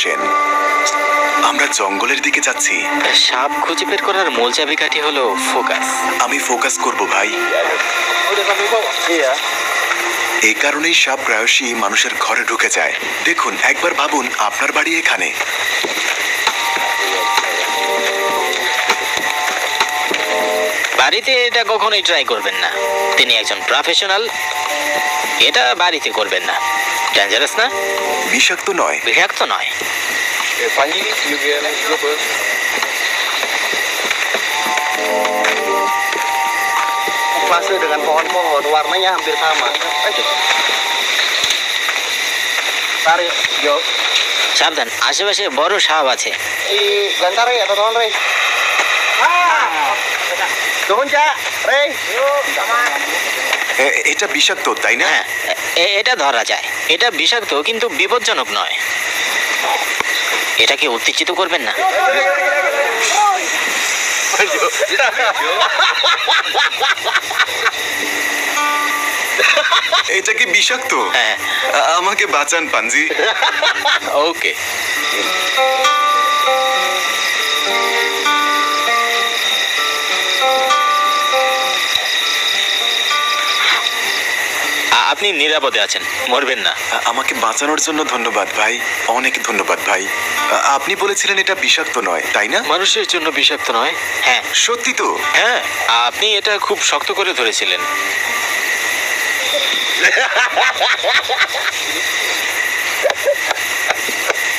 আসেন। আমরা জঙ্গলের দিকে যাচ্ছি। সাপ খুঁজে বের করার মূল চাবিকাঠি হলো ফোকাস। আমি ফোকাস করব ভাই। এই কারণেই সাপ প্রায়শই মানুষের ঘরে ঢুকে যায়। দেখুন, একবার ভাবুন আপনার বাড়ি এখানে। বাড়িতে এটা কখনোই ট্রাই করবেন না, তিনি একজন প্রফেশনাল। এটা বাড়িতে করবেন না, ডেঞ্জারাস না? বিষাক্ত নয়। বিষাক্ত নয়। Fase dengan pohon-pohon warnanya hampir sama. Ayo. Tarik, yo. সাবধান, আশেপাশে বড় সাপ আছে। Gantar ya, teman-teman, Rey. Turun, Cak. Rey. Yuk, sama. এটা বিষাক্ত, তাই না? হ্যাঁ, এটা ধরা যায়। এটা বিষাক্ত কিন্তু বিপজ্জনক নয়। এটাকে উত্তেজিত করবেন না। এটা কি বিষাক্ত? হ্যাঁ। আমাকে বাঁচান পাঞ্জি। ওকে। আপনি নিরাপদে আছেন, মরবেন না। আমাকে বাঁচানোর জন্য ধন্যবাদ ভাই, অনেক ধন্যবাদ ভাই। আপনি বলেছিলেন এটা বিষাক্ত নয়, তাই না? মানুষের জন্য বিষাক্ত নয়। হ্যাঁ সত্যি তো? হ্যাঁ, আপনি এটা খুব শক্ত করে ধরেছিলেন।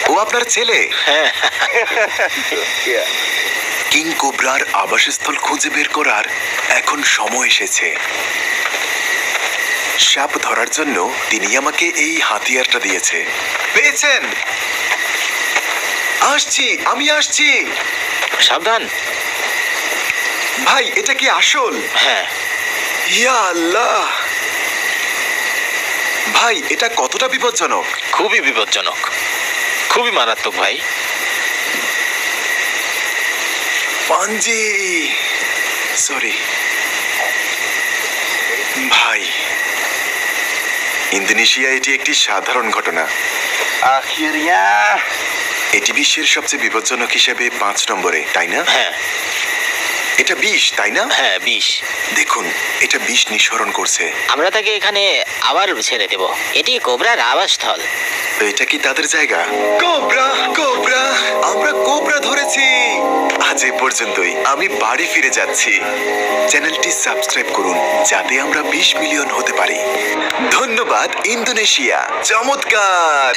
ও আপনার ছেলে? হ্যাঁ। কিং কোবরার আবাসস্থল খুঁজে বের করার এখন সময় এসেছে। সাপ ধরার জন্য তিনি আমাকে এই হাতিয়ারটা দিয়েছে। পেয়েছেন? আসছি, আমি আসছি। সাবধান। ভাই, এটা কি আসল? হ্যাঁ। ইয়া আল্লাহ! ভাই, এটা কতটা বিপজ্জনক? খুবই বিপজ্জনক, খুবই মারাত্মক ভাই। পাঞ্জি, সরি ভাই। ইন্দোনেশিয়া এটি একটি সাধারণ ঘটনা। Akhirnya. এটি বিশ্বের সবচেয়ে বিপজ্জনক হিসেবে 5 নম্বরে, তাই না? হ্যাঁ এটা বিষ, তাই না? হ্যাঁ, বিষ। দেখুন, এটা বিষ নিঃসরণ করছে। আমরা তাকে এখানে আবার ছেড়ে দেব। এটি কোবরার আবাসস্থল। এটা কি তাদের জায়গা? কোবরা, কোবরা, আমরা কোবরা ধরেছি। আজ এ পর্যন্তই। আমি বাড়ি ফিরে যাচ্ছি। চ্যানেলটি সাবস্ক্রাইব করুন যাতে আমরা 20 মিলিয়ন হতে পারি। ধন্যবাদ ইন্দোনেশিয়া, চমৎকার।